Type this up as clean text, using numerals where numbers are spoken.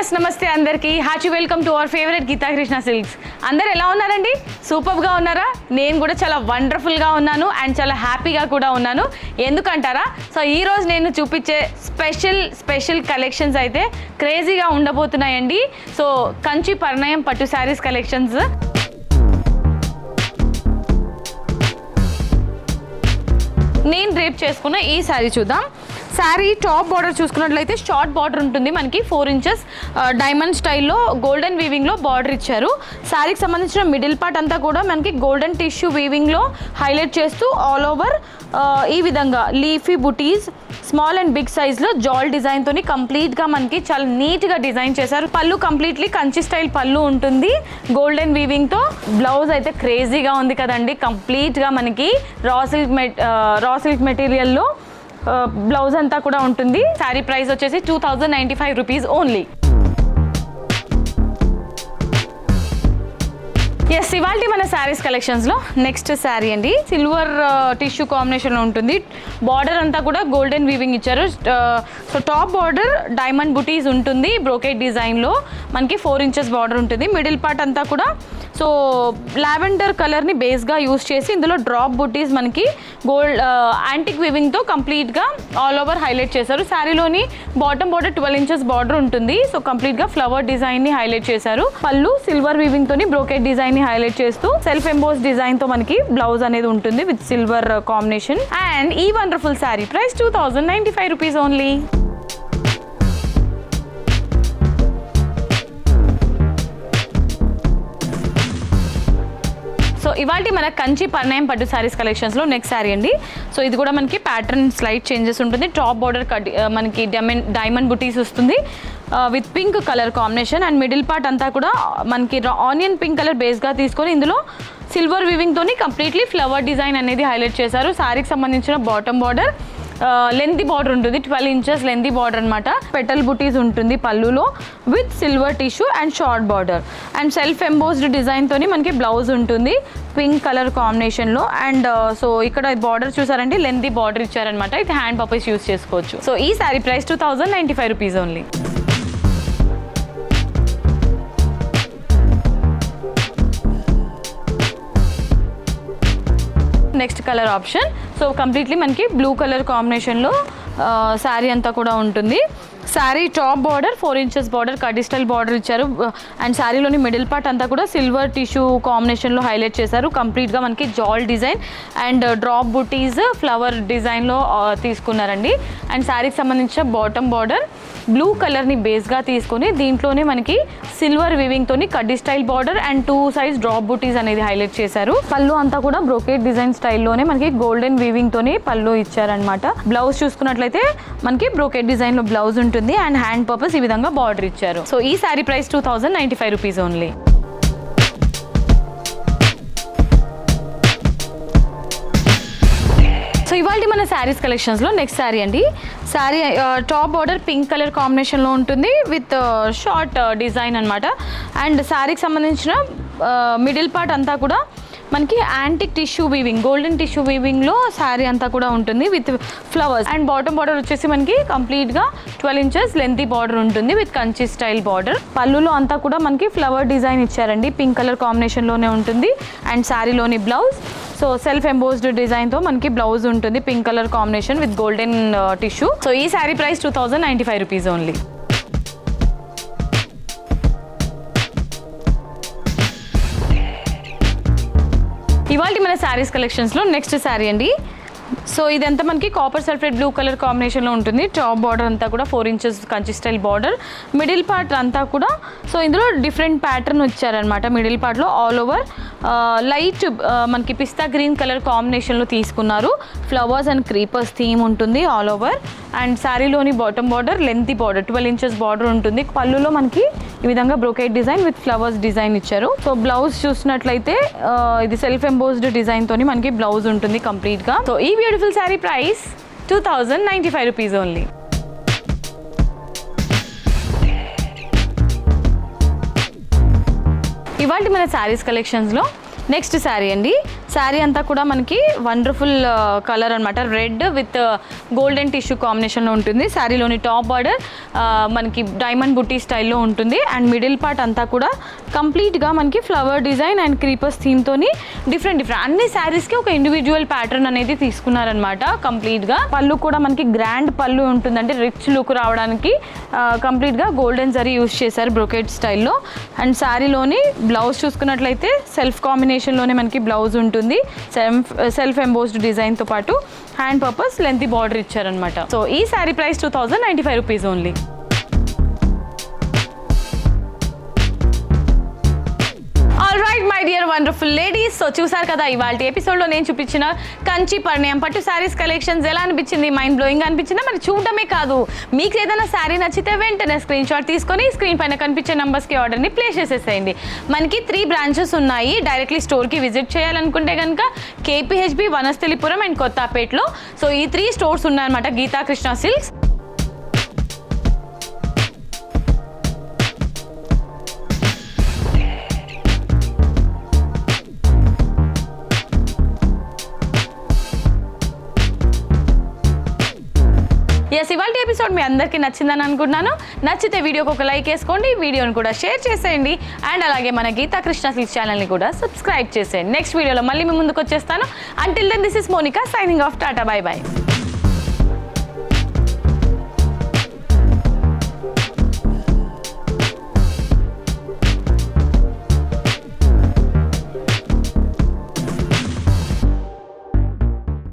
Viewers నమస్తే అందరికీ hearty welcome to our favourite Geetha Krishna silks. అందరు ఎలా ఉన్నారండి? సూపర్గా ఉన్నారా? నేను కూడా చాలా వండర్ఫుల్గా ఉన్నాను అండ్ చాలా హ్యాపీగా కూడా ఉన్నాను. ఎందుకంటారా? సో ఈరోజు నేను చూపించే స్పెషల్ కలెక్షన్స్ అయితే క్రేజీగా ఉండబోతున్నాయండి. సో కంచి పరిణయం పట్టు శారీస్ కలెక్షన్స్. నేను రేప్ చేసుకున్న ఈ శారీ చూద్దాం. శారీ టాప్ బార్డర్ చూసుకున్నట్లయితే షార్ట్ బార్డర్ ఉంటుంది, మనకి 4 ఇంచెస్ డైమండ్ స్టైల్లో గోల్డెన్ వీవింగ్లో బార్డర్ ఇచ్చారు. శారీకి సంబంధించిన మిడిల్ పార్ట్ అంతా కూడా మనకి గోల్డెన్ టిష్యూ వీవింగ్లో హైలైట్ చేస్తూ ఆల్ ఓవర్ ఈ విధంగా leafy buttis small and big సైజ్లో జాల్ డిజైన్తోని కంప్లీట్గా మనకి చాలా నీట్గా డిజైన్ చేశారు. పళ్ళు కంప్లీట్లీ కంచి స్టైల్ పళ్ళు ఉంటుంది గోల్డెన్ వీవింగ్తో. బ్లౌజ్ అయితే క్రేజీగా ఉంది కదండి. కంప్లీట్గా మనకి రా సిల్క్ మెటీరియల్లో బ్లౌజ్ అంతా కూడా ఉంటుంది. శారీ ప్రైస్ వచ్చేసి 2095 రూపీస్ ఓన్లీ. ఎస్, ఇవాళ మన శారీస్ కలెక్షన్స్లో నెక్స్ట్ శారీ అండి. సిల్వర్ టిష్యూ కాంబినేషన్లో ఉంటుంది. బార్డర్ అంతా కూడా గోల్డెన్ వీవింగ్ ఇచ్చారు. సో టాప్ బార్డర్ డైమండ్ బుటీస్ ఉంటుంది బ్రోకెట్ డిజైన్లో. మనకి 4 ఇంచెస్ బార్డర్ ఉంటుంది. మిడిల్ పార్ట్ అంతా కూడా సో లావెండర్ కలర్ని బేస్గా యూస్ చేసి ఇందులో డ్రాప్ బుటీస్ మనకి గోల్డ్ యాంటిక్ వీవింగ్తో కంప్లీట్గా ఆల్ ఓవర్ హైలైట్ చేశారు. శారీలోని బాటమ్ బార్డర్ 12 ఇంచెస్ బార్డర్ ఉంటుంది. సో కంప్లీట్గా ఫ్లవర్ డిజైన్ని హైలైట్ చేశారు. పళ్ళు సిల్వర్ వీవింగ్తోని బ్రోకెట్ డిజైన్ని హైలైట్ చేస్తూ సెల్ఫ్ ఎంబోస్ డిజైన్తో మనకి బ్లౌజ్ అనేది ఉంటుంది విత్ సిల్వర్ కాంబినేషన్. అండ్ ఈ wonderful sari price 2095 rupees only. So ఇవాళ మన కంచి పరిణయం పట్టు శారీస్ కలెక్షన్స్లో నెక్స్ట్ శారీ అండి. సో ఇది కూడా మనకి ప్యాటర్న్ స్లైడ్ చేంజెస్ ఉంటుంది. టాప్ బార్డర్ మనకి డైమండ్ బుటీస్ వస్తుంది with pink colour combination. And middle part అంతా కూడా మనకి ఆనియన్ పింక్ కలర్ బేస్గా తీసుకొని ఇందులో సిల్వర్ వీవింగ్తోని కంప్లీట్లీ ఫ్లవర్ డిజైన్ అనేది హైలైట్ చేశారు. శారీకి సంబంధించిన బాటమ్ బార్డర్ లెంతీ బార్డర్ ఉంటుంది, 12 ఇంచెస్ లెంతీ బార్డర్ అనమాట. పెటల్ బుటీస్ ఉంటుంది పళ్ళులో with silver tissue and short border. And self embossed డిజైన్తోని మనకి బ్లౌజ్ ఉంటుంది పింక్ కలర్ కాంబినేషన్లో. అండ్ సో ఇక్కడ బార్డర్ చూసారండి, లెంతీ బార్డర్ ఇచ్చారనమాట. ఇది హ్యాండ్ పర్పస్ యూస్ చేసుకోవచ్చు. సో ఈ sari price 2095 rupees only. Next colour option. So completely మనకి బ్లూ కలర్ కాంబినేషన్లో శారీ అంతా కూడా ఉంటుంది. Sari top border 4 inches border కడ్డీ స్టైల్ బార్డర్ ఇచ్చారు. అండ్ శారీలోని మిడిల్ పార్ట్ అంతా కూడా సిల్వర్ టిష్యూ కాంబినేషన్లో హైలైట్ చేశారు. కంప్లీట్గా మనకి జాల్ design and drop buttis flower డిజైన్లో తీసుకున్నారండి. అండ్ శారీకి సంబంధించిన బాటమ్ బార్డర్ బ్లూ కలర్ని బేస్గా తీసుకొని దీంట్లోనే మనకి సిల్వర్ వీవింగ్తోని కడ్డీ style border and 2 size drop బుటీస్ అనేది హైలైట్ చేశారు. పళ్ళు అంతా కూడా బ్రోకెట్ డిజైన్ స్టైల్లోనే మనకి గోల్డెన్ వీవింగ్తోని పళ్ళు ఇచ్చారనమాట. బ్లౌజ్ చూసుకున్నట్లయితే మనకి బ్రోకెట్ డిజైన్లో బ్లౌజ్ ఉంటుంది అండ్ హ్యాండ్ పర్పస్ ఈ విధంగా బార్డర్ ఇచ్చారు. సో ఈ sari price 2095 rupees only. So ఇవాళ మన శారీస్ కలెక్షన్స్లో నెక్స్ట్ శారీ అండి. Sari top border pink colour కాంబినేషన్లో ఉంటుంది విత్ షార్ట్ డిజైన్ అనమాట. అండ్ శారీకి సంబంధించిన మిడిల్ పార్ట్ అంతా కూడా మనకి antique tissue weaving golden tissue వీవింగ్లో శారీ అంతా కూడా ఉంటుంది with flowers. And bottom border వచ్చేసి మనకి కంప్లీట్గా 12 ఇంచెస్ లెంతీ బార్డర్ ఉంటుంది విత్ కంచి స్టైల్ బార్డర్. పళ్ళులో అంతా కూడా మనకి ఫ్లవర్ డిజైన్ ఇచ్చారండి, పింక్ కలర్ కాంబినేషన్లోనే ఉంటుంది. అండ్ శారీలోని బ్లౌజ్ సో సెల్ఫ్ ఎంబోస్డ్ డిజైన్తో మనకి బ్లౌజ్ ఉంటుంది pink colour combination with golden tissue. So ఈ శారీ ప్రైస్ 2095 రూపీస్ ఓన్లీ. ఇవాళ మన శారీస్ కలెక్షన్స్లో నెక్స్ట్ శారీ అండి. సో ఇదంతా మనకి కాపర్ సల్ఫేట్ బ్లూ కలర్ కాంబినేషన్లో ఉంటుంది. టాప్ బార్డర్ అంతా కూడా 4 inches Kanchi style border. Middle part అంతా కూడా సో ఇందులో డిఫరెంట్ ప్యాటర్న్ వచ్చారనమాట. మిడిల్ పార్ట్లో ఆల్ ఓవర్ లైట్ మనకి పిస్తా గ్రీన్ కలర్ కాంబినేషన్లో తీసుకున్నారు. ఫ్లవర్స్ అండ్ క్రీపర్స్ థీమ్ ఉంటుంది ఆల్ ఓవర్. అండ్ శారీలోని bottom border lengthy border 12 inches border ఉంటుంది. పళ్ళులో మనకి ఈ విధంగా brocade design with flowers design ఇచ్చారు. సో బ్లౌజ్ చూసినట్లయితే ఇది సెల్ఫ్ ఎంబోస్డ్ డిజైన్తోని మనకి బ్లౌజ్ ఉంటుంది కంప్లీట్గా. సో ఈ beautiful sari price 2095 rupees only. ఇవాళ మన శారీస్ కలెక్షన్స్లో నెక్స్ట్ శారీ అండి. శారీ అంతా కూడా మనకి వండర్ఫుల్ కలర్ అనమాట, రెడ్ విత్ గోల్డెన్ టిష్యూ కాంబినేషన్లో ఉంటుంది. శారీలోని టాప్ బార్డర్ మనకి డైమండ్ బుట్టి స్టైల్లో ఉంటుంది అండ్ మిడిల్ పార్ట్ అంతా కూడా కంప్లీట్గా మనకి ఫ్లవర్ డిజైన్ అండ్ క్రీపర్స్ థీమ్తోని డిఫరెంట్ అన్ని శారీస్కి ఒక ఇండివిజువల్ ప్యాటర్న్ అనేది తీసుకున్నారనమాట కంప్లీట్గా. పళ్ళు కూడా మనకి గ్రాండ్ పళ్ళు ఉంటుంది, అంటే రిచ్ లుక్ రావడానికి కంప్లీట్గా గోల్డెన్ జరీ యూస్ చేశారు బ్రొకెట్ స్టైల్లో. అండ్ శారీలోని బ్లౌజ్ చూసుకున్నట్లయితే సెల్ఫ్ కాంబినేషన్లోనే మనకి బ్లౌజ్ ఉంటుంది, సెల్ఫ్ ఎంబోస్డ్ డిజైన్తో పాటు హ్యాండ్ పర్పస్ లెంతీ బార్డర్ ఇచ్చారనమాట. సో ఈ sari price 2095 rupees only. Alright my dear wonderful ladies, so చూసారు కదా ఇవాళ ఎపిసోడ్లో నేను చూపించిన కంచి పరిణయం పట్టు శారీస్ కలెక్షన్స్ ఎలా అనిపించింది? మైండ్ బ్లోయింగ్ అనిపించిందా? మరి చూడటమే కాదు, మీకు ఏదైనా శారీ నచ్చితే వెంటనే స్క్రీన్ షాట్ తీసుకొని స్క్రీన్ పైన కనిపించే నెంబర్స్కి ఆర్డర్ని ప్లేస్ చేసేసేయండి. మనకి 3 బ్రాంచెస్ ఉన్నాయి. డైరెక్ట్లీ స్టోర్కి విజిట్ చేయాలనుకుంటే కనుక కేపీహెచ్బి, వనస్థలిపురం అండ్ కొత్తపేటలో. సో ఈ 3 స్టోర్స్ ఉన్నాయన్నమాట గీతా కృష్ణ సిల్క్స్. ఇవాళ ఎపిసోడ్ మీ అందరికీ నచ్చిందని అనుకుంటున్నాను. నచ్చితే వీడియోకి ఒక లైక్ వేసుకోండి, వీడియోని కూడా షేర్ చేసేయండి అండ్ అలాగే మన గీతా కృష్ణ సిల్క్స్ ఛానల్ని కూడా సబ్స్క్రైబ్ చేసేయండి. నెక్స్ట్ వీడియోలో మళ్ళీ మీ ముందుకు వచ్చేస్తాను. Until then this is Monika signing off. Tata, bye by.